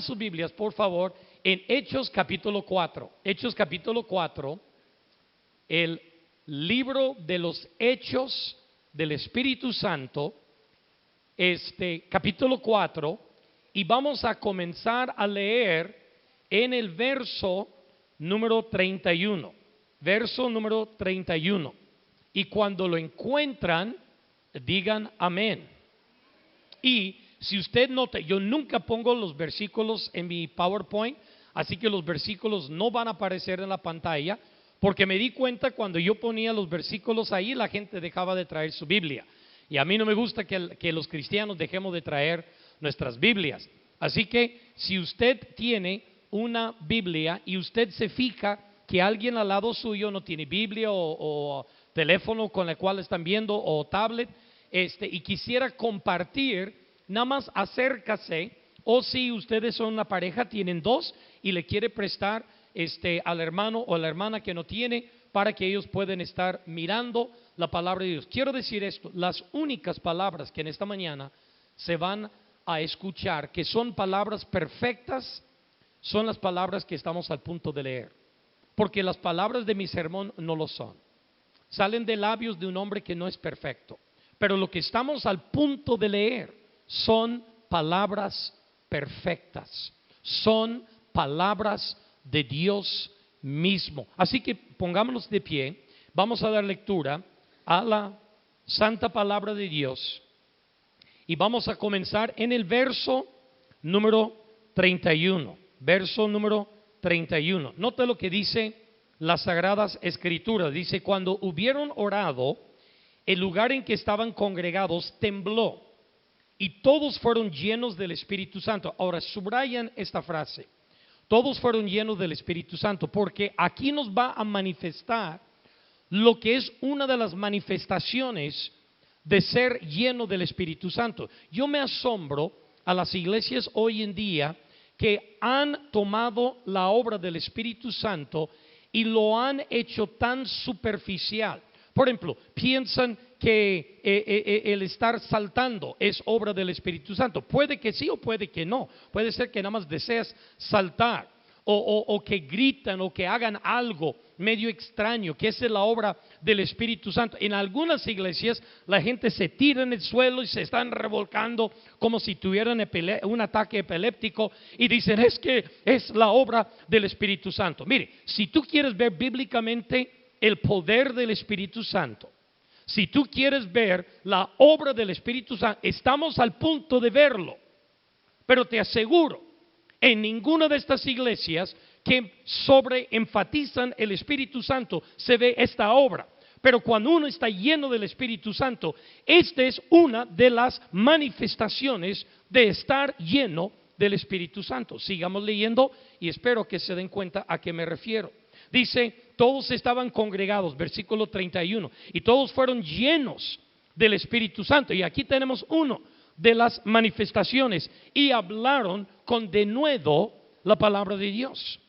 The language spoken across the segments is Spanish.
sus Biblias, por favor, en Hechos capítulo 4. Hechos capítulo 4, el libro de los Hechos del Espíritu Santo, capítulo 4, y vamos a comenzar a leer en el verso número 31. Verso número 31. Y cuando lo encuentran, digan amén. Y si usted nota, yo nunca pongo los versículos en mi PowerPoint, así que los versículos no van a aparecer en la pantalla, porque me di cuenta cuando yo ponía los versículos ahí, la gente dejaba de traer su Biblia. Y a mí no me gusta que los cristianos dejemos de traer nuestras Biblias. Así que si usted tiene una Biblia y usted se fija que alguien al lado suyo no tiene Biblia o teléfono con el cual están viendo o tablet, y quisiera compartir, nada más acércase, o si ustedes son una pareja, tienen dos y le quiere prestar al hermano o a la hermana que no tiene, para que ellos puedan estar mirando la palabra de Dios. Quiero decir esto: las únicas palabras que en esta mañana se van a escuchar, que son palabras perfectas, son las palabras que estamos al punto de leer, porque las palabras de mi sermón no lo son. Salen de labios de un hombre que no es perfecto, pero lo que estamos al punto de leer son palabras perfectas, son palabras de Dios mismo. Así que pongámonos de pie, vamos a dar lectura a la santa palabra de Dios y vamos a comenzar en el verso número 31. Verso número 31. Note lo que dice las Sagradas Escrituras. Dice: cuando hubieron orado, el lugar en que estaban congregados tembló y todos fueron llenos del Espíritu Santo. Ahora subrayan esta frase: todos fueron llenos del Espíritu Santo, porque aquí nos va a manifestar lo que es una de las manifestaciones de ser lleno del Espíritu Santo. Yo me asombro a las iglesias hoy en día que han tomado la obra del Espíritu Santo y lo han hecho tan superficial. Por ejemplo, piensan que el estar saltando es obra del Espíritu Santo. Puede que sí o puede que no. Puede ser que nada más deseas saltar, o que gritan o que hagan algo medio extraño, que esa es la obra del Espíritu Santo. En algunas iglesias la gente se tira en el suelo y se están revolcando como si tuvieran un ataque epiléptico y dicen: es que es la obra del Espíritu Santo. Mire, si tú quieres ver bíblicamente el poder del Espíritu Santo, si tú quieres ver la obra del Espíritu Santo, estamos al punto de verlo, pero te aseguro, en ninguna de estas iglesias que sobreenfatizan el Espíritu Santo se ve esta obra. Pero cuando uno está lleno del Espíritu Santo, esta es una de las manifestaciones de estar lleno del Espíritu Santo. Sigamos leyendo y espero que se den cuenta a qué me refiero. Dice: todos estaban congregados, versículo 31, y todos fueron llenos del Espíritu Santo. Y aquí tenemos uno de las manifestaciones: y hablaron con denuedo la palabra de Dios.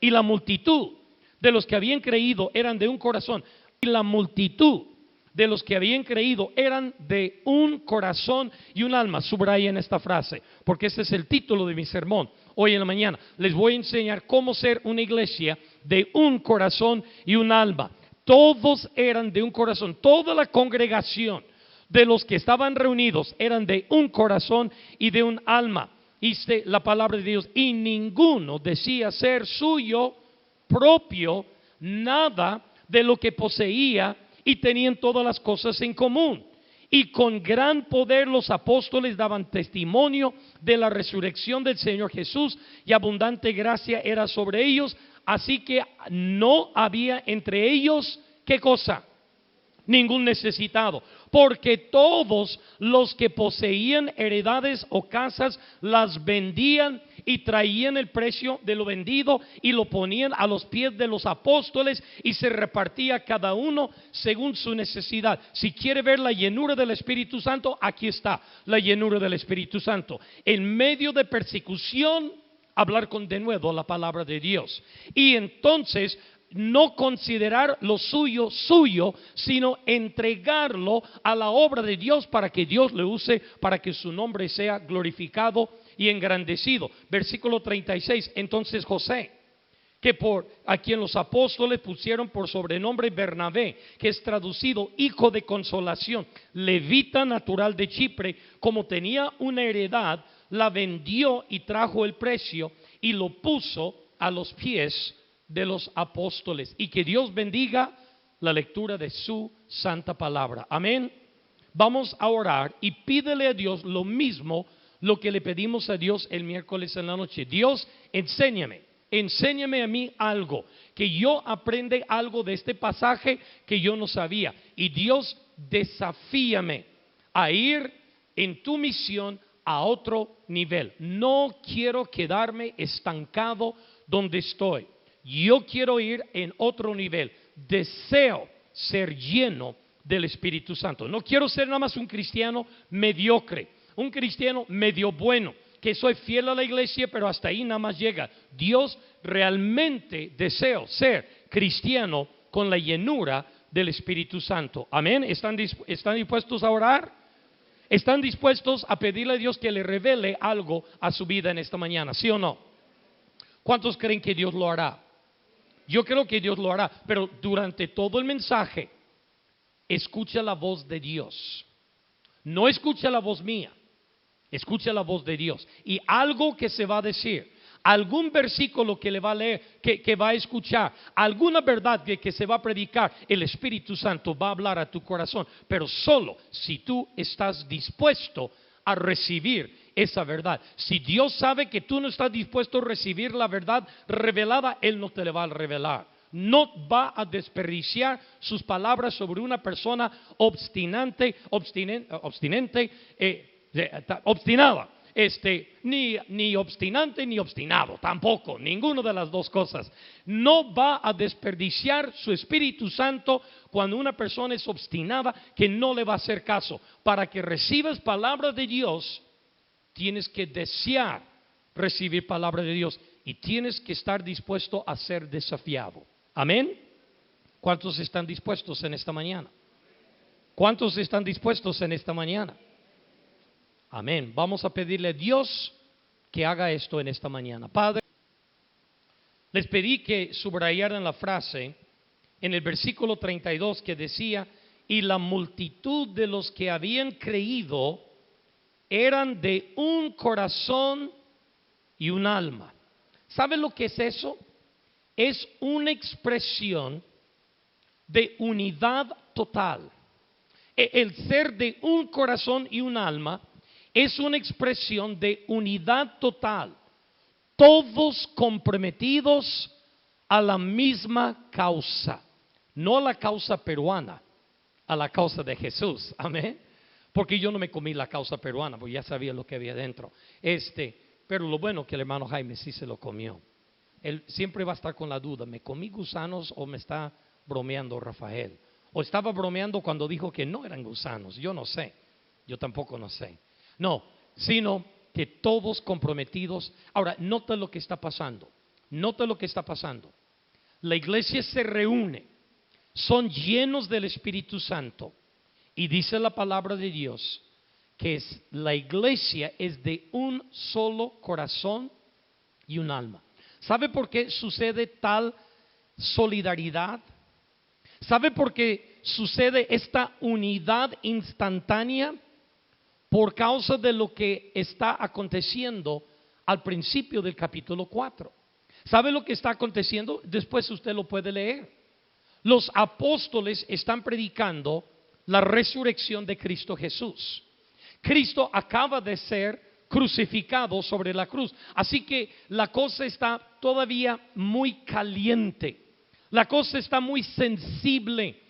Y la multitud de los que habían creído eran de un corazón. Y la multitud de los que habían creído eran de un corazón y un alma. Subrayen esta frase, porque este es el título de mi sermón hoy en la mañana. Les voy a enseñar cómo ser una iglesia de un corazón y un alma. Todos eran de un corazón, toda la congregación de los que estaban reunidos eran de un corazón y de un alma. Dice la palabra de Dios: y ninguno decía ser suyo propio nada de lo que poseía, y tenían todas las cosas en común. Y con gran poder los apóstoles daban testimonio de la resurrección del Señor Jesús, y abundante gracia era sobre ellos. Así que no había entre ellos, ¿qué cosa? Ningún necesitado, porque todos los que poseían heredades o casas las vendían y traían el precio de lo vendido y lo ponían a los pies de los apóstoles, y se repartía cada uno según su necesidad. Si quiere ver la llenura del Espíritu Santo, aquí está la llenura del Espíritu Santo. En medio de persecución, hablar con denuedo la palabra de Dios. Y entonces no considerar lo suyo suyo, sino entregarlo a la obra de Dios para que Dios le use, para que su nombre sea glorificado y engrandecido. Versículo 36, entonces José, que a quien los apóstoles pusieron por sobrenombre Bernabé, que es traducido hijo de consolación, levita natural de Chipre, como tenía una heredad, la vendió y trajo el precio y lo puso a los pies de los apóstoles. Y que Dios bendiga la lectura de su santa palabra. Amén. Vamos a orar y pídele a Dios lo mismo, lo que le pedimos a Dios el miércoles en la noche. Dios, enséñame a mí algo, que yo aprenda algo de este pasaje que yo no sabía. Y Dios, desafíame a ir en tu misión a otro nivel. No quiero quedarme estancado donde estoy. Yo quiero ir en otro nivel. Deseo ser lleno del Espíritu Santo. No quiero ser nada más un cristiano mediocre, un cristiano medio bueno, que soy fiel a la iglesia, pero hasta ahí nada más llega. Dios, realmente deseo ser cristiano con la llenura del Espíritu Santo. Amén. ¿Están dispuestos a orar? ¿Están dispuestos a pedirle a Dios que le revele algo a su vida en esta mañana? ¿Sí o no? ¿Cuántos creen que Dios lo hará? Yo creo que Dios lo hará, pero durante todo el mensaje, escucha la voz de Dios. No escucha la voz mía, escucha la voz de Dios. Y algo que se va a decir, algún versículo que le va a leer, que va a escuchar, alguna verdad que se va a predicar, el Espíritu Santo va a hablar a tu corazón, pero solo si tú estás dispuesto a recibir esa verdad. Si Dios sabe que tú no estás dispuesto a recibir la verdad revelada, Él no te la va a revelar. No va a desperdiciar sus palabras sobre una persona obstinada, ni obstinante ni obstinado, tampoco, ninguno de las dos cosas. No va a desperdiciar su Espíritu Santo cuando una persona es obstinada, que no le va a hacer caso. Para que recibas palabra de Dios, tienes que desear recibir palabra de Dios y tienes que estar dispuesto a ser desafiado. Amén. ¿Cuántos están dispuestos en esta mañana? ¿Cuántos están dispuestos en esta mañana? Amén. Vamos a pedirle a Dios que haga esto en esta mañana. Padre, les pedí que subrayaran la frase en el versículo 32 que decía: y la multitud de los que habían creído eran de un corazón y un alma. ¿Sabe lo que es eso? Es una expresión de unidad total. El ser de un corazón y un alma es una expresión de unidad total. Todos comprometidos a la misma causa. No a la causa peruana, a la causa de Jesús. Amén. Porque yo no me comí la causa peruana, porque ya sabía lo que había dentro. Pero lo bueno que el hermano Jaime sí se lo comió. Él siempre va a estar con la duda: ¿me comí gusanos o me está bromeando Rafael? O estaba bromeando cuando dijo que no eran gusanos. Yo no sé, yo tampoco no sé. No, sino que todos comprometidos. Ahora, nota lo que está pasando. Nota lo que está pasando. La iglesia se reúne, son llenos del Espíritu Santo. Y dice la palabra de Dios que la iglesia es de un solo corazón y un alma. ¿Sabe por qué sucede tal solidaridad? ¿Sabe por qué sucede esta unidad instantánea? Por causa de lo que está aconteciendo al principio del capítulo 4. ¿Sabe lo que está aconteciendo? Después usted lo puede leer. Los apóstoles están predicando la resurrección de Cristo Jesús. Cristo acaba de ser crucificado sobre la cruz. Así que la cosa está todavía muy caliente. La cosa está muy sensible.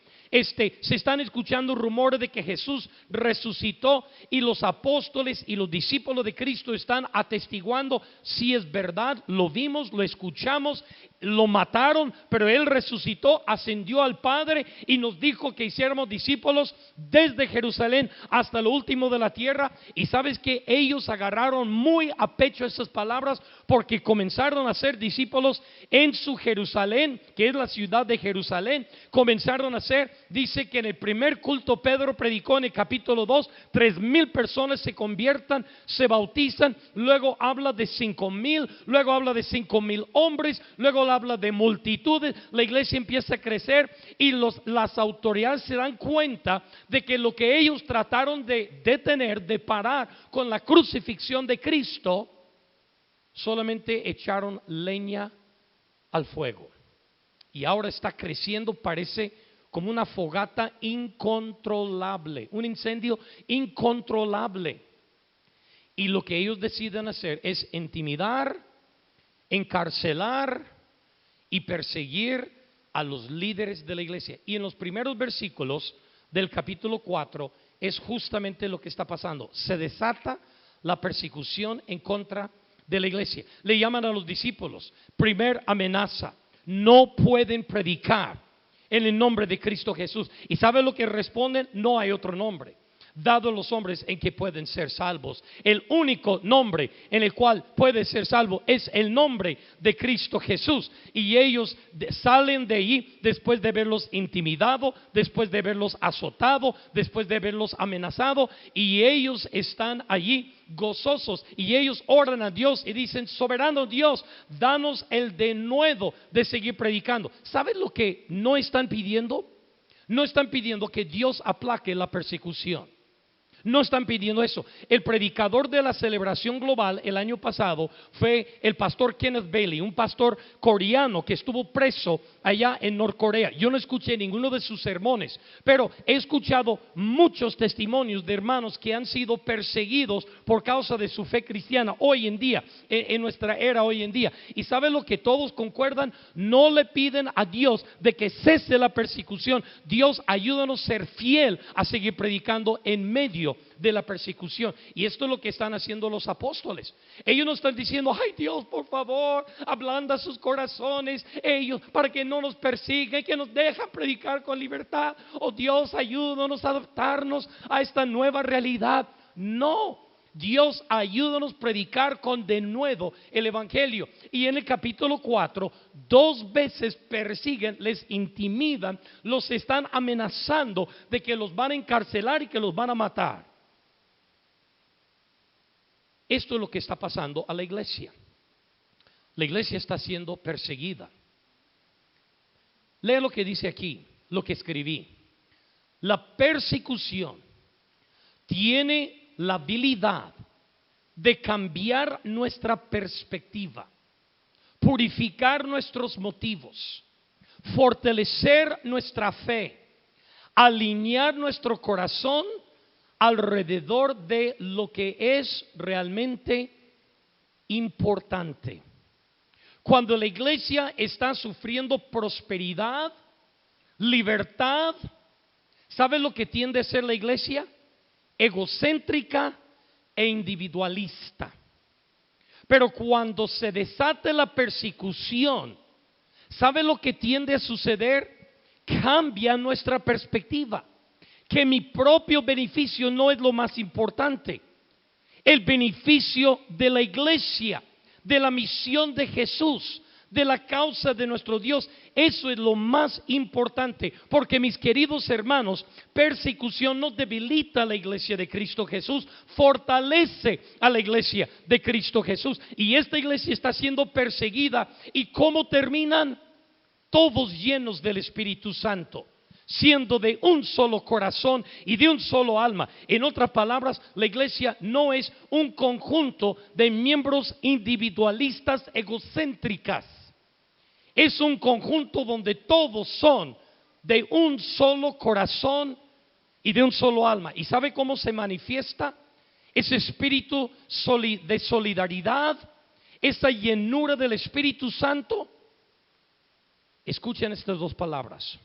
Se están escuchando rumores de que Jesús resucitó y los apóstoles y los discípulos de Cristo están atestiguando si es verdad, lo vimos, lo escuchamos, lo mataron, pero Él resucitó, ascendió al Padre y nos dijo que hiciéramos discípulos desde Jerusalén hasta lo último de la tierra. Y sabes que ellos agarraron muy a pecho esas palabras, porque comenzaron a ser discípulos en su Jerusalén, que es la ciudad de Jerusalén. Comenzaron a ser, dice que en el primer culto Pedro predicó en el capítulo 2, 3,000 personas se conviertan, se bautizan. Luego habla de 5,000, luego habla de 5,000 hombres, luego habla de multitudes. La iglesia empieza a crecer y las autoridades se dan cuenta de que lo que ellos trataron de detener, de parar con la crucifixión de Cristo, solamente echaron leña al fuego. Y ahora está creciendo, parece como una fogata incontrolable, un incendio incontrolable. Y lo que ellos deciden hacer es intimidar, encarcelar y perseguir a los líderes de la iglesia. Y en los primeros versículos del capítulo 4 es justamente lo que está pasando. Se desata la persecución en contra de la iglesia. Le llaman a los discípulos, primer amenaza: no pueden predicar en el nombre de Cristo Jesús. ¿Y sabe lo que responden? No hay otro nombre dado a los hombres en que pueden ser salvos. El único nombre en el cual puede ser salvo es el nombre de Cristo Jesús. Y ellos salen de allí después de verlos intimidado, después de verlos azotado, después de verlos amenazado, y ellos están allí gozosos, y ellos oran a Dios y dicen: soberano Dios, danos el denuedo de seguir predicando. ¿Sabes lo que no están pidiendo? No están pidiendo que Dios aplaque la persecución. No están pidiendo eso. El predicador de la celebración global el año pasado fue el pastor Kenneth Bailey, un pastor coreano que estuvo preso allá en Norcorea. Yo no escuché ninguno de sus sermones, pero he escuchado muchos testimonios de hermanos que han sido perseguidos por causa de su fe cristiana hoy en día, en nuestra era hoy en día. Y ¿sabe lo que todos concuerdan? No le piden a Dios de que cese la persecución. Dios, ayúdanos a ser fiel a seguir predicando en medio de la persecución. Y esto es lo que están haciendo los apóstoles. Ellos no están diciendo: ay Dios, por favor, ablanda sus corazones ellos para que no nos persigan, que nos dejan predicar con libertad. Oh Dios, ayúdanos a adaptarnos a esta nueva realidad. No, Dios, ayúdanos a predicar con denuedo el evangelio. Y en el capítulo 4, 2 veces persiguen, les intimidan, los están amenazando de que los van a encarcelar y que los van a matar. Esto es lo que está pasando a la iglesia. La iglesia está siendo perseguida. Lea lo que dice aquí, lo que escribí. La persecución tiene la habilidad de cambiar nuestra perspectiva, purificar nuestros motivos, fortalecer nuestra fe, alinear nuestro corazón alrededor de lo que es realmente importante. Cuando la iglesia está sufriendo prosperidad, libertad, ¿sabe lo que tiende a ser la iglesia? Egocéntrica e individualista. Pero cuando se desata la persecución, ¿sabe lo que tiende a suceder? Cambia nuestra perspectiva. Que mi propio beneficio no es lo más importante. El beneficio de la iglesia, de la misión de Jesús, de la causa de nuestro Dios, eso es lo más importante. Porque, mis queridos hermanos, persecución no debilita a la iglesia de Cristo Jesús, fortalece a la iglesia de Cristo Jesús. Y esta iglesia está siendo perseguida. ¿Y cómo terminan? Todos llenos del Espíritu Santo, siendo de un solo corazón y de un solo alma. En otras palabras, la iglesia no es un conjunto de miembros individualistas egocéntricas. Es un conjunto donde todos son de un solo corazón y de un solo alma. ¿Y sabe cómo se manifiesta ese espíritu de solidaridad, esa llenura del Espíritu Santo? Escuchen estas 2 palabras: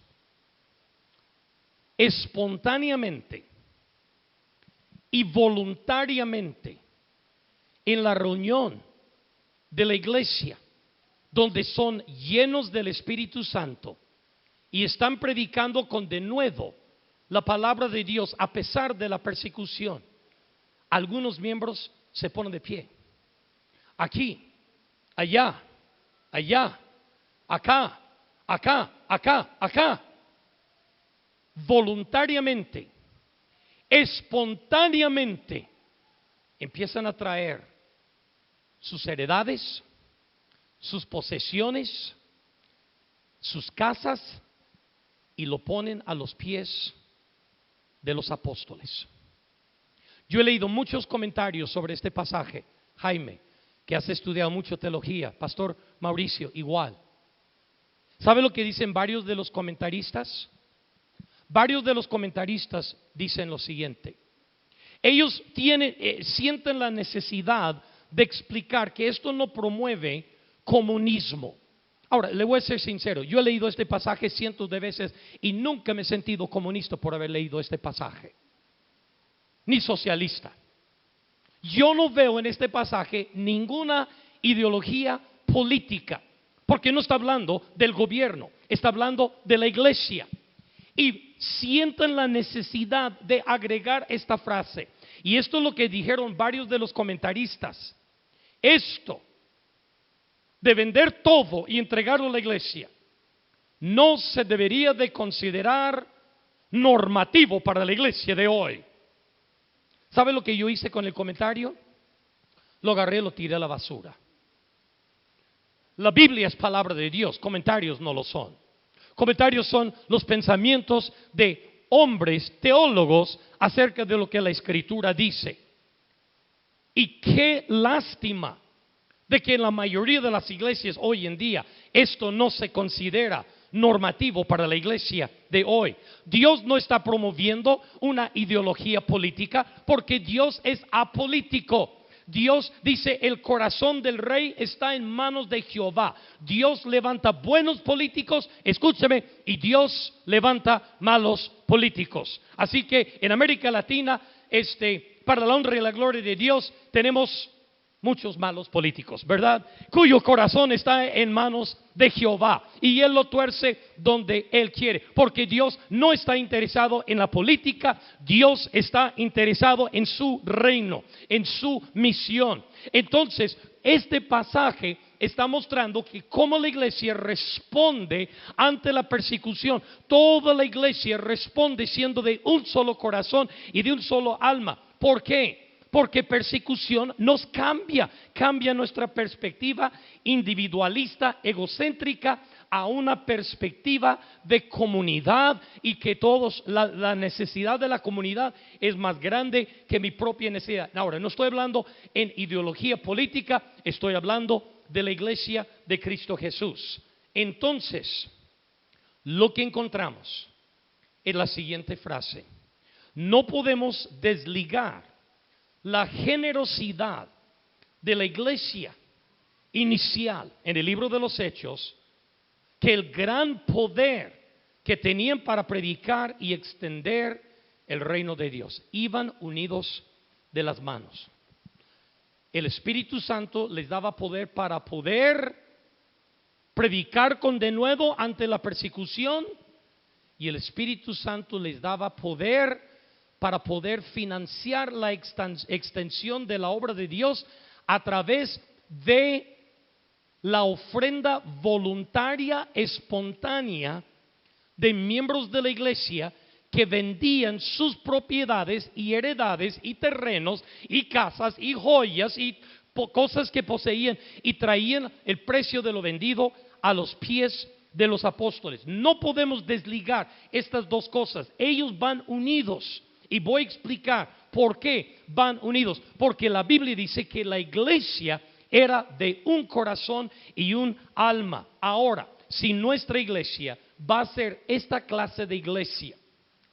espontáneamente y voluntariamente. En la reunión de la iglesia, donde son llenos del Espíritu Santo y están predicando con denuedo la palabra de Dios a pesar de la persecución, algunos miembros se ponen de pie. Aquí, allá, allá, acá, acá, acá, acá. Voluntariamente, espontáneamente, empiezan a traer sus heredades, sus posesiones, sus casas, y lo ponen a los pies de los apóstoles. Yo he leído muchos comentarios sobre este pasaje. Jaime, que has estudiado mucho teología, Pastor Mauricio, igual. ¿Sabe lo que dicen varios de los comentaristas? Varios de los comentaristas dicen lo siguiente: ellos sienten la necesidad de explicar que esto no promueve comunismo. Ahora, le voy a ser sincero, yo he leído este pasaje cientos de veces y nunca me he sentido comunista por haber leído este pasaje, ni socialista. Yo no veo en este pasaje ninguna ideología política, porque no está hablando del gobierno, está hablando de la iglesia. Y sienten la necesidad de agregar esta frase, y esto es lo que dijeron varios de los comentaristas: esto de vender todo y entregarlo a la iglesia no se debería de considerar normativo para la iglesia de hoy. ¿Sabe lo que yo hice con el comentario? Lo agarré, lo tiré a la basura. La Biblia es palabra de Dios, comentarios no lo son. Comentarios son los pensamientos de hombres teólogos acerca de lo que la Escritura dice. Y qué lástima de que en la mayoría de las iglesias hoy en día esto no se considera normativo para la iglesia de hoy. Dios no está promoviendo una ideología política, porque Dios es apolítico. Dios dice: el corazón del rey está en manos de Jehová. Dios levanta buenos políticos, escúcheme, y Dios levanta malos políticos. Así que en América Latina, para la honra y la gloria de Dios, tenemos muchos malos políticos, ¿verdad? Cuyo corazón está en manos de Jehová, y Él lo tuerce donde Él quiere, porque Dios no está interesado en la política. Dios está interesado en su reino, en su misión. Entonces, este pasaje está mostrando que cómo la iglesia responde ante la persecución. Toda la iglesia responde siendo de un solo corazón y de un solo alma. ¿Por qué? Porque persecución nos cambia nuestra perspectiva individualista, egocéntrica, a una perspectiva de comunidad, y que la necesidad de la comunidad es más grande que mi propia necesidad. Ahora, no estoy hablando en ideología política, estoy hablando de la iglesia de Cristo Jesús. Entonces, lo que encontramos es la siguiente frase: no podemos desligar la generosidad de la iglesia inicial en el libro de los Hechos, que el gran poder que tenían para predicar y extender el reino de Dios. Iban unidos de las manos. El Espíritu Santo les daba poder para poder predicar con denuedo ante la persecución, y el Espíritu Santo les daba poder para poder financiar la extensión de la obra de Dios a través de la ofrenda voluntaria, espontánea, de miembros de la iglesia que vendían sus propiedades y heredades y terrenos y casas y joyas y cosas que poseían, y traían el precio de lo vendido a los pies de los apóstoles. No podemos desligar estas dos cosas. Ellos van unidos. Y voy a explicar por qué van unidos. Porque la Biblia dice que la iglesia era de un corazón y un alma. Ahora, si nuestra iglesia va a ser esta clase de iglesia,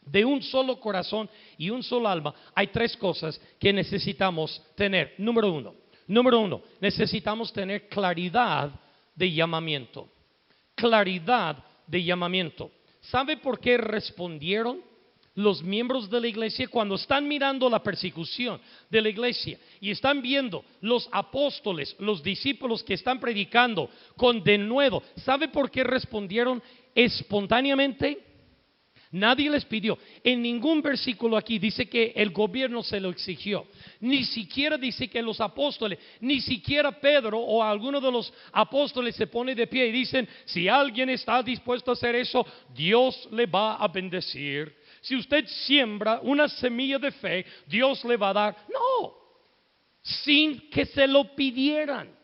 de un solo corazón y un solo alma, hay tres cosas que necesitamos tener. Número uno, necesitamos tener claridad de llamamiento. Claridad de llamamiento. ¿Sabe por qué respondieron los miembros de la iglesia, cuando están mirando la persecución de la iglesia y están viendo los apóstoles, los discípulos que están predicando con denuedo, ¿sabe por qué respondieron espontáneamente? Nadie les pidió. En ningún versículo aquí dice que el gobierno se lo exigió. Ni siquiera dice que los apóstoles, ni siquiera Pedro o alguno de los apóstoles se pone de pie y dicen: si alguien está dispuesto a hacer eso, Dios le va a bendecir. Si usted siembra una semilla de fe, Dios le va a dar. No, sin que se lo pidieran.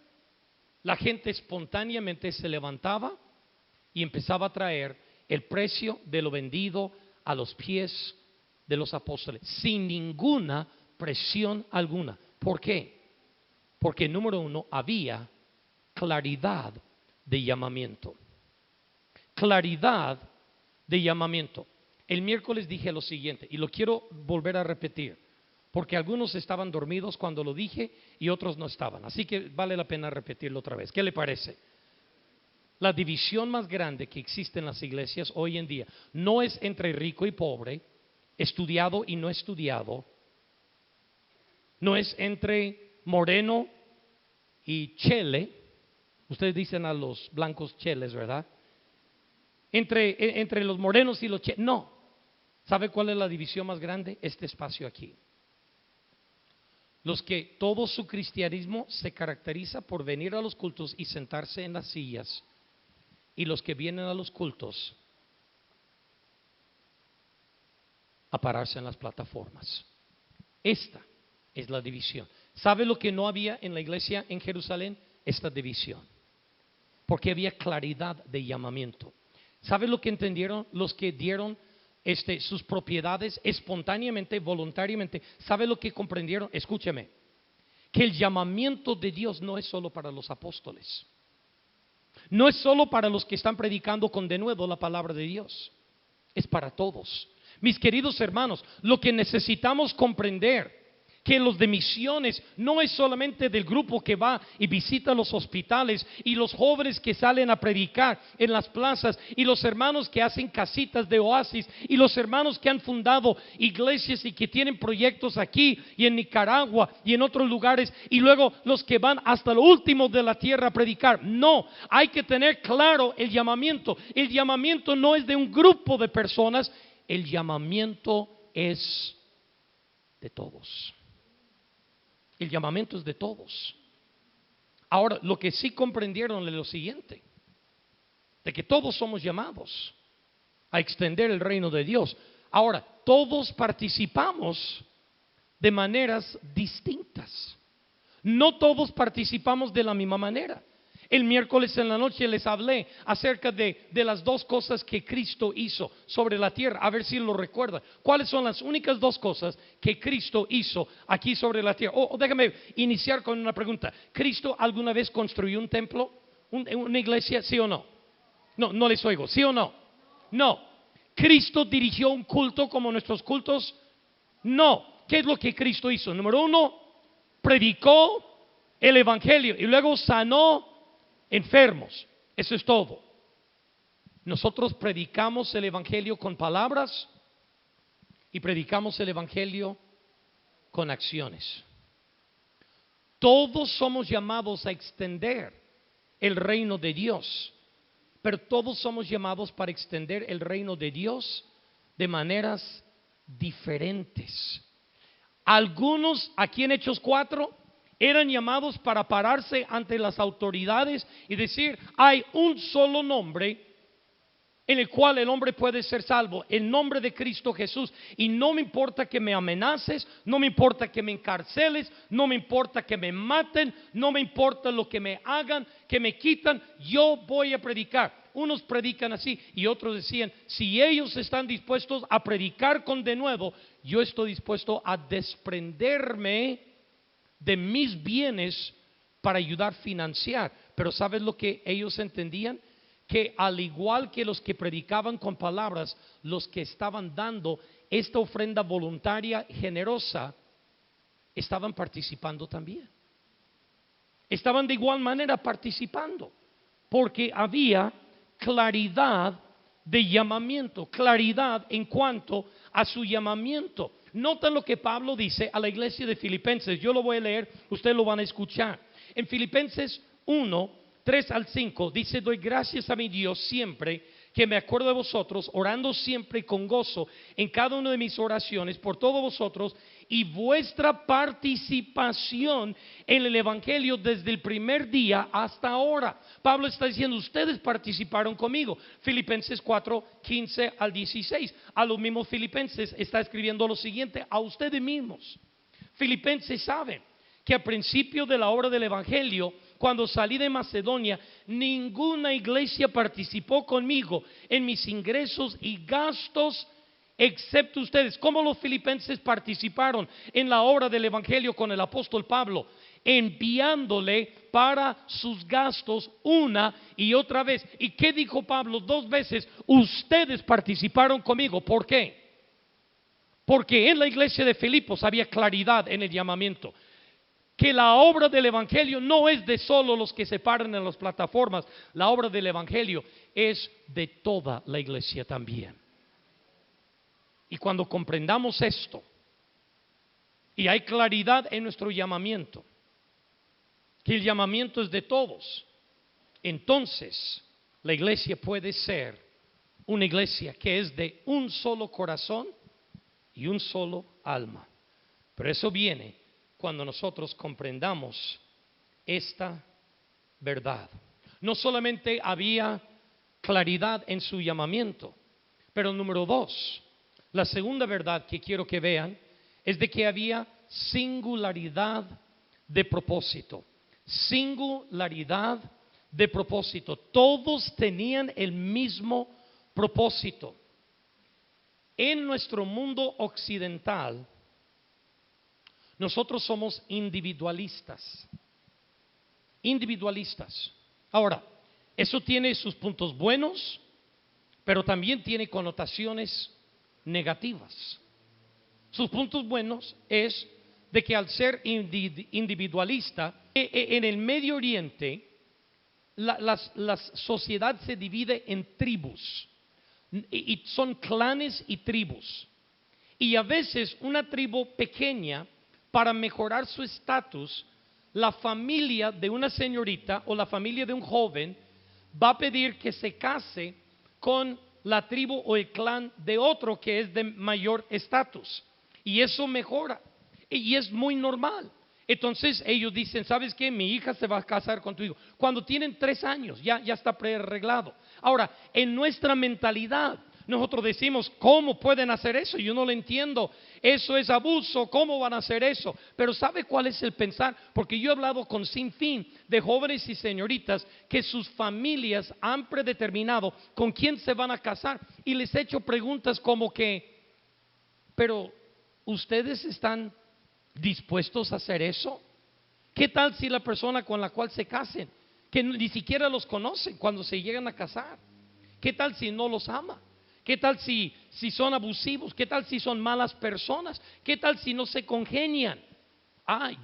La gente espontáneamente se levantaba y empezaba a traer el precio de lo vendido a los pies de los apóstoles, sin ninguna presión alguna. ¿Por qué? Porque número uno, había claridad de llamamiento. Claridad de llamamiento. El miércoles dije lo siguiente, y lo quiero volver a repetir, porque algunos estaban dormidos cuando lo dije y otros no estaban. Así que vale la pena repetirlo otra vez. ¿Qué le parece? La división más grande que existe en las iglesias hoy en día no es entre rico y pobre, estudiado y no estudiado, no es entre moreno y chele. Ustedes dicen a los blancos cheles, ¿verdad? Entre los morenos y los cheles. No. ¿Sabe cuál es la división más grande? Este espacio aquí. Los que todo su cristianismo se caracteriza por venir a los cultos y sentarse en las sillas, y los que vienen a los cultos a pararse en las plataformas. Esta es la división. ¿Sabe lo que no había en la iglesia en Jerusalén? Esta división. Porque había claridad de llamamiento. ¿Sabe lo que entendieron los que dieron sus propiedades espontáneamente, voluntariamente? ¿Sabe lo que comprendieron? Escúcheme, que el llamamiento de Dios no es solo para los apóstoles. No es solo para los que están predicando con denuedo la palabra de Dios. Es para todos. Mis queridos hermanos, lo que necesitamos comprender, que los de misiones no es solamente del grupo que va y visita los hospitales, y los jóvenes que salen a predicar en las plazas, y los hermanos que hacen casitas de oasis, y los hermanos que han fundado iglesias y que tienen proyectos aquí y en Nicaragua y en otros lugares, y luego los que van hasta lo último de la tierra a predicar. No, hay que tener claro el llamamiento. El llamamiento no es de un grupo de personas, el llamamiento es de todos. El llamamiento es de todos. Ahora, lo que sí comprendieron es lo siguiente: de que todos somos llamados a extender el reino de Dios. Ahora, todos participamos de maneras distintas. No todos participamos de la misma manera. El miércoles en la noche les hablé acerca de las dos cosas que Cristo hizo sobre la tierra. A ver si lo recuerdan. ¿Cuáles son las únicas dos cosas que Cristo hizo aquí sobre la tierra? Déjame iniciar con una pregunta. ¿Cristo alguna vez construyó un templo? ¿Una iglesia? ¿Sí o no? No les oigo. ¿Sí o no? No. ¿Cristo dirigió un culto como nuestros cultos? No. ¿Qué es lo que Cristo hizo? Número uno, predicó el evangelio y luego sanó enfermos. Eso es todo. Nosotros predicamos el evangelio con palabras y predicamos el evangelio con acciones. Todos somos llamados a extender el reino de Dios, pero todos somos llamados para extender el reino de Dios de maneras diferentes. Algunos aquí en Hechos 4 eran llamados para pararse ante las autoridades y decir: hay un solo nombre en el cual el hombre puede ser salvo, el nombre de Cristo Jesús. Y no me importa que me amenaces, no me importa que me encarceles, no me importa que me maten, no me importa lo que me hagan, que me quitan, yo voy a predicar. Unos predican así y otros decían: si ellos están dispuestos a predicar con denuedo, yo estoy dispuesto a desprenderme de mis bienes para ayudar a financiar. Pero ¿sabes lo que ellos entendían? Que al igual que los que predicaban con palabras, los que estaban dando esta ofrenda voluntaria generosa estaban participando también. Estaban de igual manera participando, porque había claridad de llamamiento, claridad en cuanto a su llamamiento. Nota lo que Pablo dice a la iglesia de Filipenses. Yo lo voy a leer, ustedes lo van a escuchar. En Filipenses 1, 3 al 5 dice: doy gracias a mi Dios siempre que me acuerdo de vosotros, orando siempre con gozo en cada una de mis oraciones por todos vosotros y vuestra participación en el Evangelio desde el primer día hasta ahora. Pablo está diciendo: ustedes participaron conmigo. Filipenses 4, 15 al 16. A los mismos Filipenses está escribiendo lo siguiente: a ustedes mismos, Filipenses, saben que al principio de la obra del Evangelio, cuando salí de Macedonia, ninguna iglesia participó conmigo en mis ingresos y gastos excepto ustedes. ¿Cómo los filipenses participaron en la obra del Evangelio con el apóstol Pablo? Enviándole para sus gastos una y otra vez. ¿Y qué dijo Pablo? 2 veces: ustedes participaron conmigo. ¿Por qué? Porque en la iglesia de Filipos había claridad en el llamamiento, que la obra del Evangelio no es de solo los que se paran en las plataformas. La obra del Evangelio es de toda la iglesia también. Y cuando comprendamos esto y hay claridad en nuestro llamamiento, que el llamamiento es de todos, entonces la iglesia puede ser una iglesia que es de un solo corazón y un solo alma. Pero eso viene cuando nosotros comprendamos esta verdad. No solamente había claridad en su llamamiento, pero número 2, la segunda verdad que quiero que vean es de que había singularidad de propósito. Singularidad de propósito. Todos tenían el mismo propósito. En nuestro mundo occidental, nosotros somos individualistas. Individualistas. Ahora, eso tiene sus puntos buenos, pero también tiene connotaciones negativas. Sus puntos buenos es de que al ser individualista, en el Medio Oriente, la sociedad se divide en tribus, y son clanes y tribus. Y a veces una tribu pequeña, para mejorar su estatus, la familia de una señorita o la familia de un joven va a pedir que se case con la tribu o el clan de otro que es de mayor estatus. Y eso mejora. Y es muy normal. Entonces ellos dicen: ¿sabes qué? Mi hija se va a casar con tu hijo. Cuando tienen 3 años, ya está prearreglado. Ahora, en nuestra mentalidad, nosotros decimos: ¿cómo pueden hacer eso? Yo no lo entiendo. Eso es abuso. ¿Cómo van a hacer eso? Pero ¿sabe cuál es el pensar? Porque yo he hablado con sin fin de jóvenes y señoritas que sus familias han predeterminado con quién se van a casar. Y les he hecho preguntas como que: ¿pero ustedes están dispuestos a hacer eso? ¿Qué tal si la persona con la cual se casen, que ni siquiera los conocen cuando se llegan a casar? ¿Qué tal si no los ama? ¿Qué tal si son abusivos? ¿Qué tal si son malas personas? ¿Qué tal si no se congenian?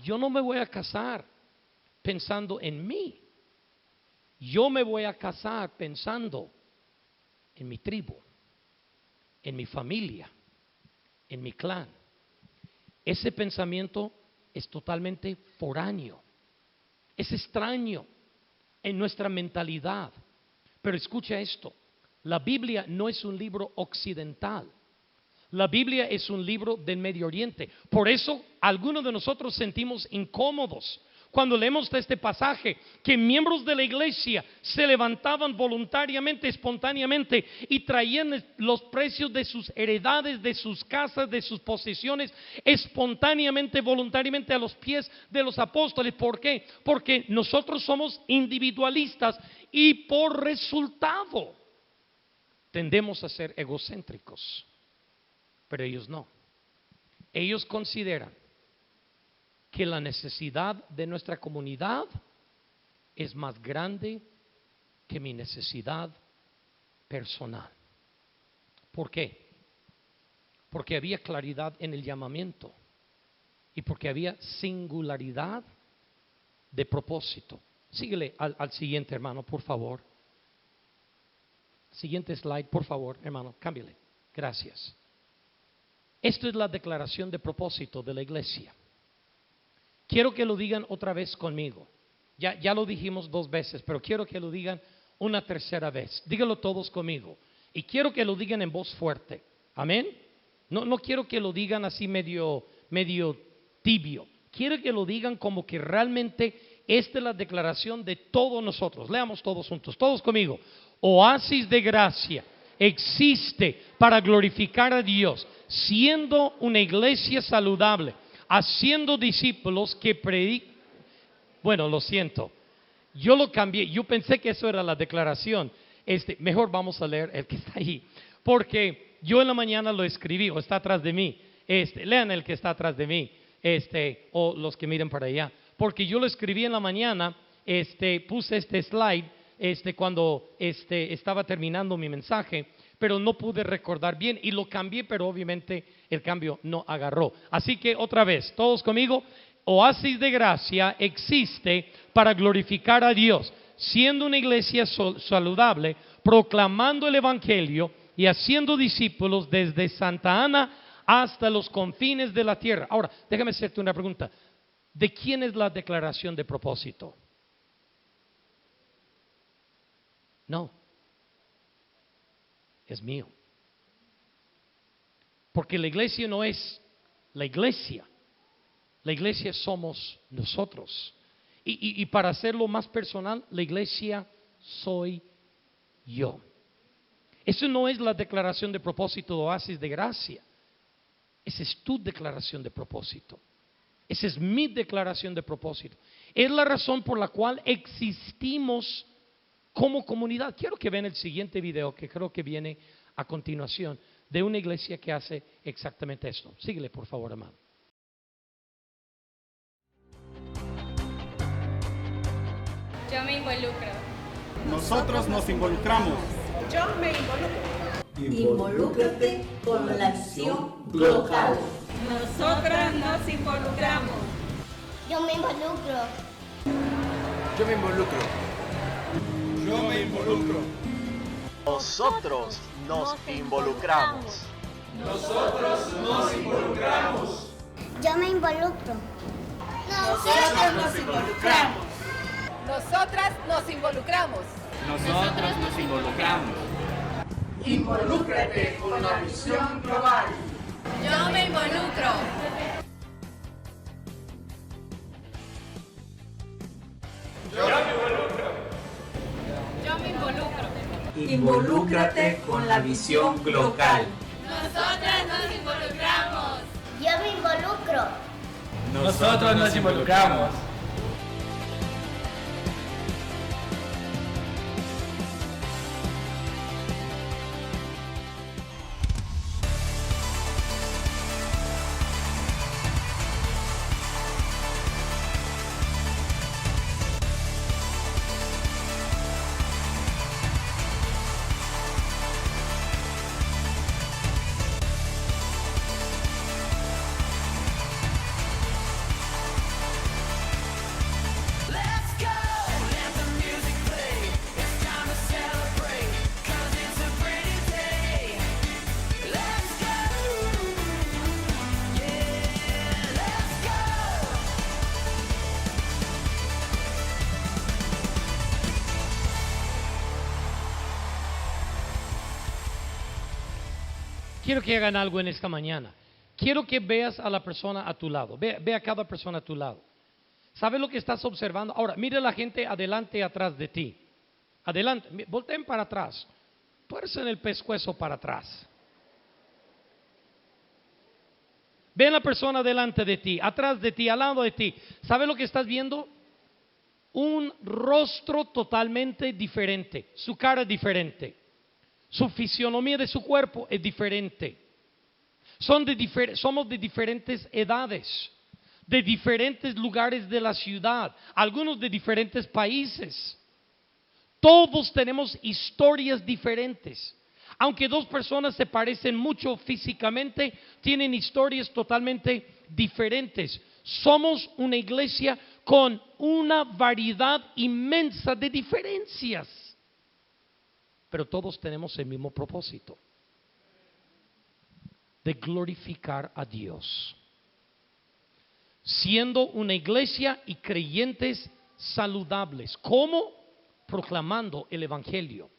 Yo no me voy a casar pensando en mí. Yo me voy a casar pensando en mi tribu, en mi familia, en mi clan. Ese pensamiento es totalmente foráneo, es extraño en nuestra mentalidad. Pero escucha esto: la Biblia no es un libro occidental. La Biblia es un libro del Medio Oriente. Por eso algunos de nosotros sentimos incómodos cuando leemos este pasaje, que miembros de la iglesia se levantaban voluntariamente, espontáneamente, y traían los precios de sus heredades, de sus casas, de sus posesiones, espontáneamente, voluntariamente a los pies de los apóstoles. ¿Por qué? Porque nosotros somos individualistas y por resultado tendemos a ser egocéntricos. Pero ellos no. Ellos consideran que la necesidad de nuestra comunidad es más grande que mi necesidad personal. ¿Por qué? Porque había claridad en el llamamiento y porque había singularidad de propósito. Síguele al siguiente, hermano, por favor. Siguiente slide, por favor, hermano, cámbiale. Gracias. Esto es la declaración de propósito de la iglesia. Quiero que lo digan otra vez conmigo. Ya lo dijimos 2 veces, pero quiero que lo digan una tercera vez. Díganlo todos conmigo. Y quiero que lo digan en voz fuerte. Amén. No quiero que lo digan así medio tibio. Quiero que lo digan como que realmente esta es la declaración de todos nosotros. Leamos todos juntos, todos conmigo. Oasis de gracia existe para glorificar a Dios, siendo una iglesia saludable, haciendo discípulos que predican. Bueno, lo siento, yo lo cambié, yo pensé que eso era la declaración. Mejor vamos a leer el que está ahí, porque yo en la mañana lo escribí, o está atrás de mí. Lean el que está atrás de mí, o los que miren para allá, porque yo lo escribí en la mañana. Puse este slide cuando estaba terminando mi mensaje, pero no pude recordar bien y lo cambié, pero obviamente el cambio no agarró. Así que otra vez, todos conmigo. Oasis de gracia existe para glorificar a Dios, siendo una iglesia saludable, proclamando el evangelio y haciendo discípulos desde Santa Ana hasta los confines de la tierra. Ahora, déjame hacerte una pregunta. ¿De quién es la declaración de propósito? No, es mío. Porque la iglesia no es la iglesia. La iglesia somos nosotros. Y para hacerlo más personal, la iglesia soy yo. Eso no es la declaración de propósito de Oasis de Gracia. Esa es tu declaración de propósito. Esa es mi declaración de propósito. Es la razón por la cual existimos como comunidad. Quiero que vean el siguiente video, que creo que viene a continuación, de una iglesia que hace exactamente esto. Síguele, por favor, hermano. Yo me involucro. Nosotros nos involucramos. Yo me involucro. Involúcrate con la acción local. Nosotras nos involucramos. Yo me involucro. Yo me involucro. Yo me involucro. Nosotros nos involucramos. Nosotros nos involucramos. Yo me involucro. Nosotros nos involucramos. Nosotras nos involucramos. Nosotros nos involucramos. Involúcrate con la visión global. Yo me involucro. Yo me involucro. Involúcrate con la visión local. Nosotras nos involucramos. Yo me involucro. Nosotros nos involucramos. Quiero que hagan algo en esta mañana. Quiero que veas a la persona a tu lado. Ve a cada persona a tu lado. ¿Sabes lo que estás observando? Ahora, mira la gente adelante y atrás de ti. Adelante, volteen para atrás. Tuercen el pescuezo para atrás. Ve a la persona delante de ti, atrás de ti, al lado de ti. ¿Sabes lo que estás viendo? Un rostro totalmente diferente, su cara diferente. Su fisionomía de su cuerpo es diferente. Somos de diferentes edades, de diferentes lugares de la ciudad, algunos de diferentes países. Todos tenemos historias diferentes. Aunque 2 personas se parecen mucho físicamente, tienen historias totalmente diferentes. Somos una iglesia con una variedad inmensa de diferencias. pero todos tenemos el mismo propósito, de glorificar a Dios, siendo una iglesia y creyentes saludables. ¿Cómo? Proclamando el evangelio,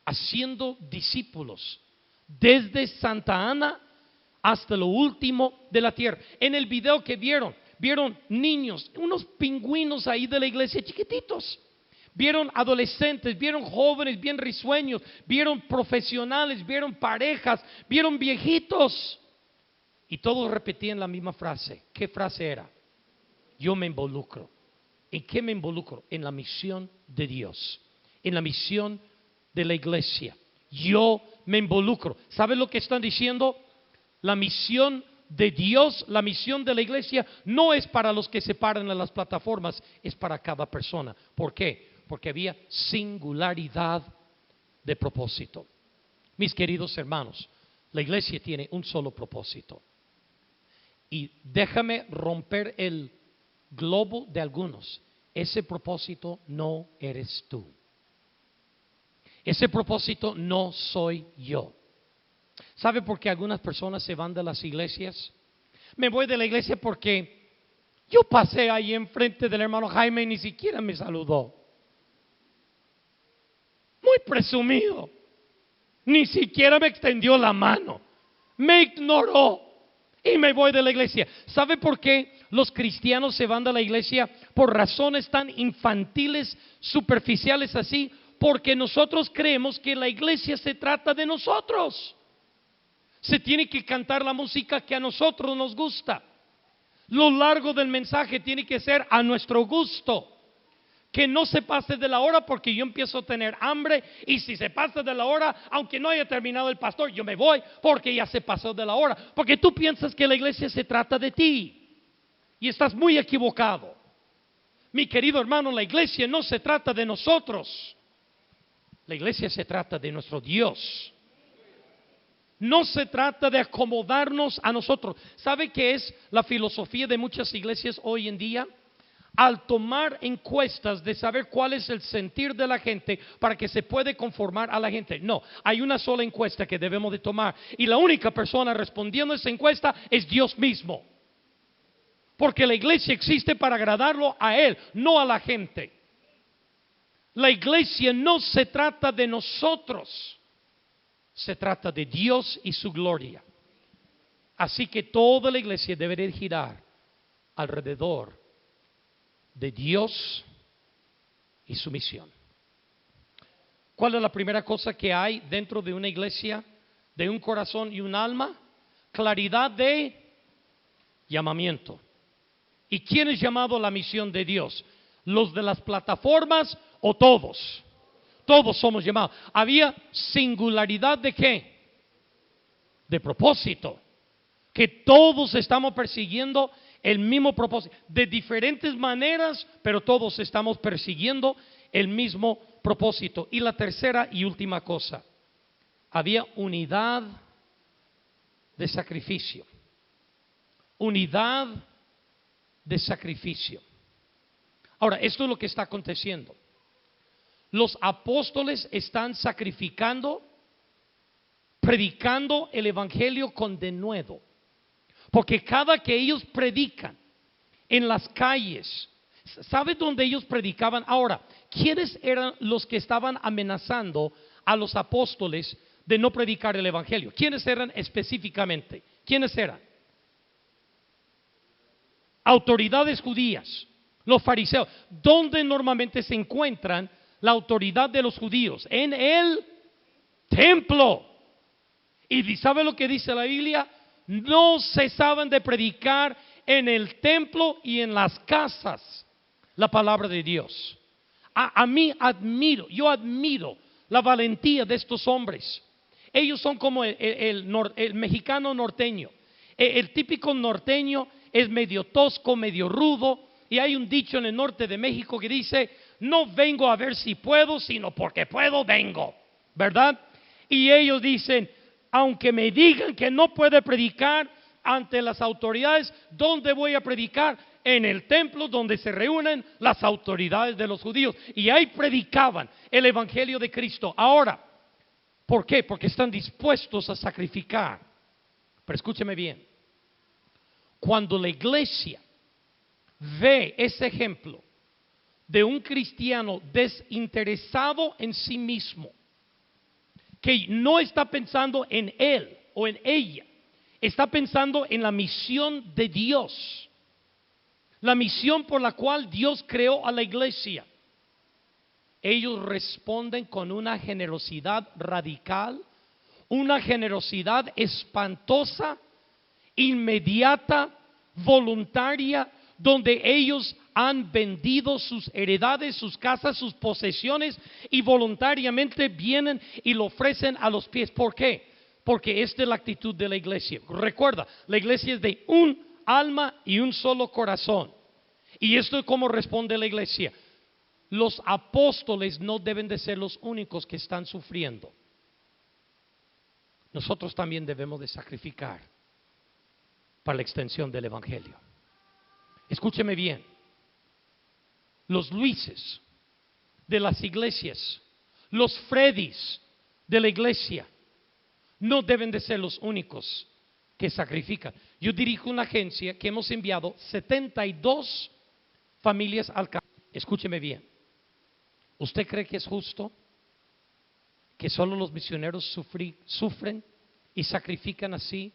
haciendo discípulos desde Santa Ana hasta lo último de la tierra. En el video que vieron niños, unos pingüinos ahí de la iglesia chiquititos. Vieron adolescentes, vieron jóvenes bien risueños, vieron profesionales, vieron parejas, vieron viejitos. Y todos repetían la misma frase. ¿Qué frase era? Yo me involucro. ¿En qué me involucro? En la misión de Dios, en la misión de la iglesia. Yo me involucro. ¿Saben lo que están diciendo? La misión de Dios, la misión de la iglesia no es para los que se paran en las plataformas, es para cada persona. ¿Por qué? Porque había singularidad de propósito. Mis queridos hermanos, la iglesia tiene un solo propósito. Y déjame romper el globo de algunos. Ese propósito no eres tú. Ese propósito no soy yo. ¿Sabe por qué algunas personas se van de las iglesias? Me voy de la iglesia porque yo pasé ahí enfrente del hermano Jaime y ni siquiera me saludó. Muy presumido. Ni siquiera me extendió la mano. Me ignoró. Y me voy de la iglesia. ¿Sabe por qué los cristianos se van de la iglesia? Por razones tan infantiles, superficiales así. Porque nosotros creemos que la iglesia se trata de nosotros. Se tiene que cantar la música que a nosotros nos gusta. Lo largo del mensaje tiene que ser a nuestro gusto. Que no se pase de la hora porque yo empiezo a tener hambre. Y si se pasa de la hora, aunque no haya terminado el pastor, yo me voy porque ya se pasó de la hora. Porque tú piensas que la iglesia se trata de ti. Y estás muy equivocado. Mi querido hermano, la iglesia no se trata de nosotros. La iglesia se trata de nuestro Dios. No se trata de acomodarnos a nosotros. ¿Sabe qué es la filosofía de muchas iglesias hoy en día? Al tomar encuestas de saber cuál es el sentir de la gente para que se puede conformar a la gente. No, hay una sola encuesta que debemos de tomar. Y la única persona respondiendo a esa encuesta es Dios mismo. Porque la iglesia existe para agradarlo a Él, no a la gente. La iglesia no se trata de nosotros. Se trata de Dios y su gloria. Así que toda la iglesia debería girar alrededor de Dios y su misión. ¿Cuál es la primera cosa que hay dentro de una iglesia, de un corazón y un alma? Claridad de llamamiento. ¿Y quién es llamado a la misión de Dios? ¿Los de las plataformas o todos? Todos somos llamados. Había singularidad de ¿qué? De propósito. Que todos estamos persiguiendo el mismo propósito. De diferentes maneras, pero todos estamos persiguiendo el mismo propósito. Y la tercera y última cosa. Había unidad de sacrificio. Unidad de sacrificio. Ahora, esto es lo que está aconteciendo. Los apóstoles están sacrificando, predicando el evangelio con denuedo. Porque cada que ellos predican en las calles, ¿sabe dónde ellos predicaban? Ahora, ¿quiénes eran los que estaban amenazando a los apóstoles de no predicar el evangelio? ¿Quiénes eran específicamente? ¿Quiénes eran? Autoridades judías, los fariseos. ¿Dónde normalmente se encuentran la autoridad de los judíos? En el templo. Y ¿sabe lo que dice la Biblia? No cesaban de predicar en el templo y en las casas la palabra de Dios. Yo admiro la valentía de estos hombres. Ellos son como el mexicano norteño. El típico norteño es medio tosco, medio rudo. Y hay un dicho en el norte de México que dice: no vengo a ver si puedo, sino porque puedo vengo, ¿verdad? Y ellos dicen: aunque me digan que no puede predicar ante las autoridades, ¿dónde voy a predicar? En el templo donde se reúnen las autoridades de los judíos. Y ahí predicaban el evangelio de Cristo. Ahora, ¿Por qué? Porque están dispuestos a sacrificar. Pero escúcheme bien. Cuando la iglesia ve ese ejemplo de un cristiano desinteresado en sí mismo, que no está pensando en él o en ella, está pensando en la misión de Dios, la misión por la cual Dios creó a la iglesia, ellos responden con una generosidad radical, una generosidad espantosa, inmediata, voluntaria, donde ellos han vendido sus heredades, sus casas, sus posesiones y voluntariamente vienen y lo ofrecen a los pies. ¿Por qué? Porque esta es la actitud de la iglesia. Recuerda, la iglesia es de un alma y un solo corazón. Y esto es como responde la iglesia. Los apóstoles no deben de ser los únicos que están sufriendo. Nosotros también debemos de sacrificar para la extensión del evangelio. Escúcheme bien. Los Luises de las iglesias, los Freddys de la iglesia, no deben de ser los únicos que sacrifican. Yo dirijo una agencia que hemos enviado 72 familias al campo. Escúcheme bien. ¿Usted cree que es justo que solo los misioneros sufren y sacrifican así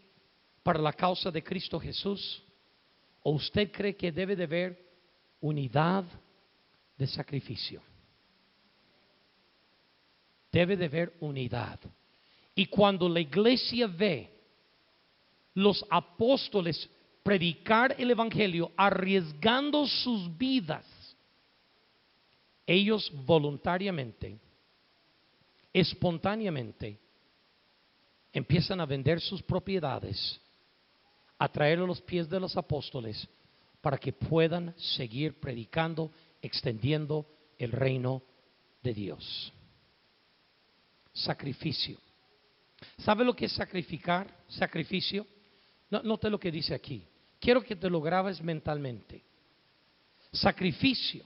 para la causa de Cristo Jesús? ¿O usted cree que debe de haber unidad de sacrificio? Debe de haber unidad. Y cuando la iglesia ve los apóstoles predicar el evangelio arriesgando sus vidas, ellos voluntariamente, espontáneamente, empiezan a vender sus propiedades, a traer a los pies de los apóstoles para que puedan seguir predicando, extendiendo el reino de Dios. Sacrificio. ¿Sabe lo que es sacrificar? Sacrificio. Note lo que dice aquí. Quiero que te lo grabes mentalmente. Sacrificio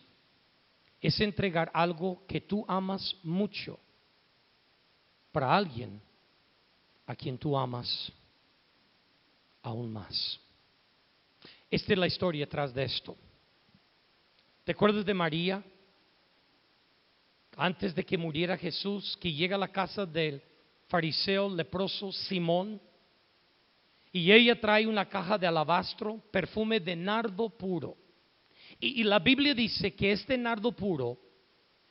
es entregar algo que tú amas mucho para alguien a quien tú amas aún más. Esta es la historia atrás de esto. ¿Te acuerdas de María? Antes de que muriera Jesús, que llega a la casa del fariseo leproso Simón, y ella trae una caja de alabastro, perfume de nardo puro. Y la Biblia dice que este nardo puro,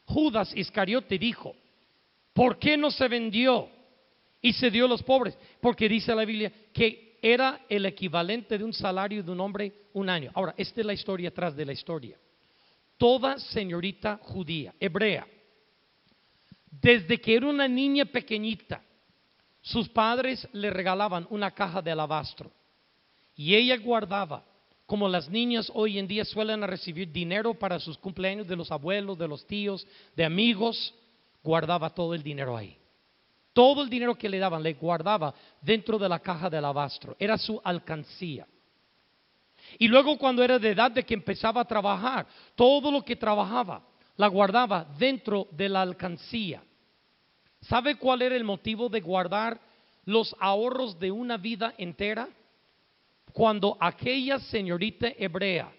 Judas Iscariote dijo, ¿por qué no se vendió y se dio a los pobres? Porque dice la Biblia que era el equivalente de un salario de un hombre un año. Ahora, esta es la historia atrás de la historia. Toda señorita judía, hebrea, desde que era una niña pequeñita, sus padres le regalaban una caja de alabastro y ella guardaba, como las niñas hoy en día suelen recibir dinero para sus cumpleaños de los abuelos, de los tíos, de amigos, guardaba todo el dinero ahí. Todo el dinero que le daban, le guardaba dentro de la caja de alabastro. Era su alcancía. Y luego cuando era de edad de que empezaba a trabajar, todo lo que trabajaba, la guardaba dentro de la alcancía. ¿Sabe cuál era el motivo de guardar los ahorros de una vida entera? Cuando aquella señorita hebrea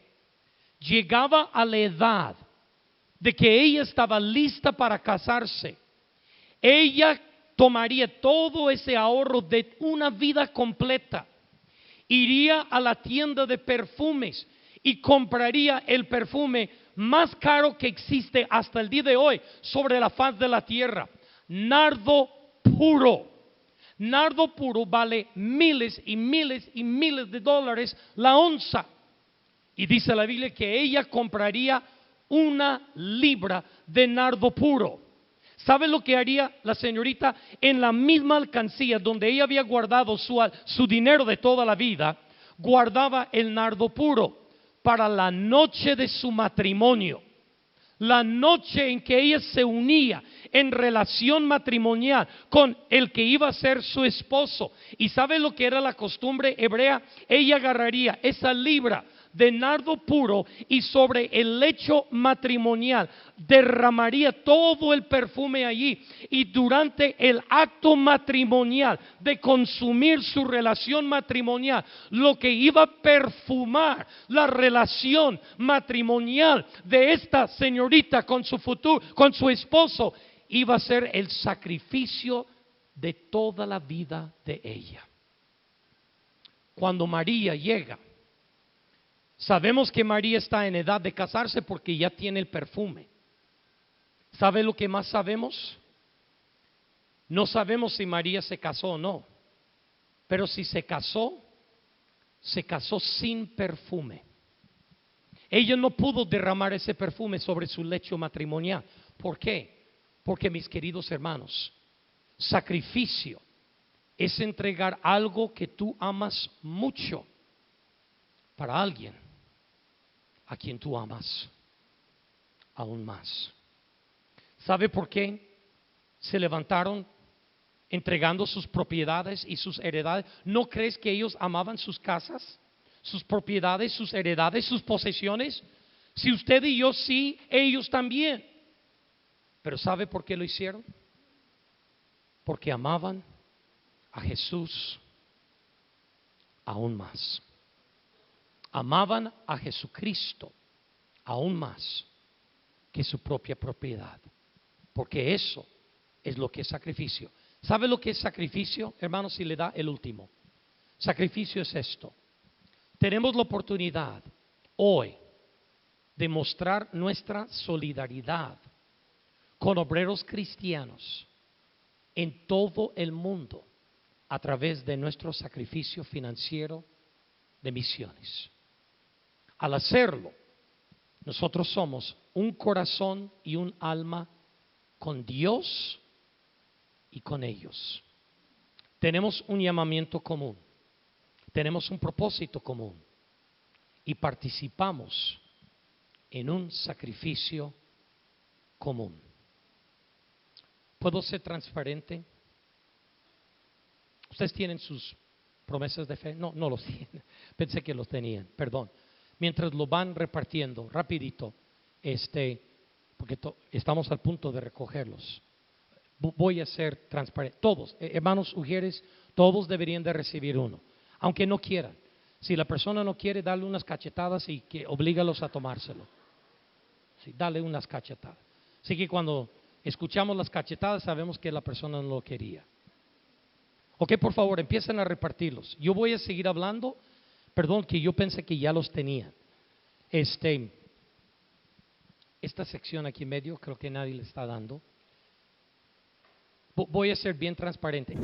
llegaba a la edad de que ella estaba lista para casarse, ella tomaría todo ese ahorro de una vida completa, iría a la tienda de perfumes y compraría el perfume más caro que existe hasta el día de hoy sobre la faz de la tierra, nardo puro. Nardo puro vale miles y miles y miles de dólares la onza. Y dice la Biblia que ella compraría 1 libra de nardo puro. ¿Sabe lo que haría la señorita? En la misma alcancía donde ella había guardado su dinero de toda la vida, guardaba el nardo puro para la noche de su matrimonio. La noche en que ella se unía en relación matrimonial con el que iba a ser su esposo. ¿Y sabe lo que era la costumbre hebrea? Ella agarraría esa libra de nardo puro y sobre el lecho matrimonial derramaría todo el perfume allí, y durante el acto matrimonial de consumir su relación matrimonial, lo que iba a perfumar la relación matrimonial de esta señorita con su futuro, con su esposo, iba a ser el sacrificio de toda la vida de ella. Cuando María llega, sabemos que María está en edad de casarse porque ya tiene el perfume. ¿Sabe lo que más sabemos? No sabemos si María se casó o no, pero si se casó sin perfume. Ella no pudo derramar ese perfume sobre su lecho matrimonial. ¿Por qué? Porque, mis queridos hermanos, sacrificio es entregar algo que tú amas mucho para alguien a quien tú amas aún más. ¿Sabe por qué se levantaron entregando sus propiedades y sus heredades? ¿No crees que ellos amaban sus casas, sus propiedades, sus heredades, sus posesiones? Si usted y yo sí, ellos también. Pero ¿sabe por qué lo hicieron? Porque amaban a Jesús aún más. Amaban a Jesucristo aún más que su propia propiedad. Porque eso es lo que es sacrificio. ¿Sabe lo que es sacrificio, hermanos? Si le da el último. Sacrificio es esto. Tenemos la oportunidad hoy de mostrar nuestra solidaridad con obreros cristianos en todo el mundo a través de nuestro sacrificio financiero de misiones. Al hacerlo, nosotros somos un corazón y un alma con Dios y con ellos. Tenemos un llamamiento común, tenemos un propósito común y participamos en un sacrificio común. ¿Puedo ser transparente? ¿Ustedes tienen sus promesas de fe? No los tienen. Pensé que los tenían, perdón. Mientras lo van repartiendo, rapidito, porque estamos al punto de recogerlos. Voy a ser transparente. Todos, hermanos Ujieres, todos deberían de recibir uno, aunque no quieran. Si la persona no quiere, darle unas cachetadas y que oblígalos a tomárselo. Sí, dale unas cachetadas. Así que cuando escuchamos las cachetadas, sabemos que la persona no lo quería. Ok, por favor, empiecen a repartirlos. Yo voy a seguir hablando. Perdón, que yo pensé que ya los tenían. Esta sección aquí en medio, creo que nadie le está dando. Voy a ser bien transparente.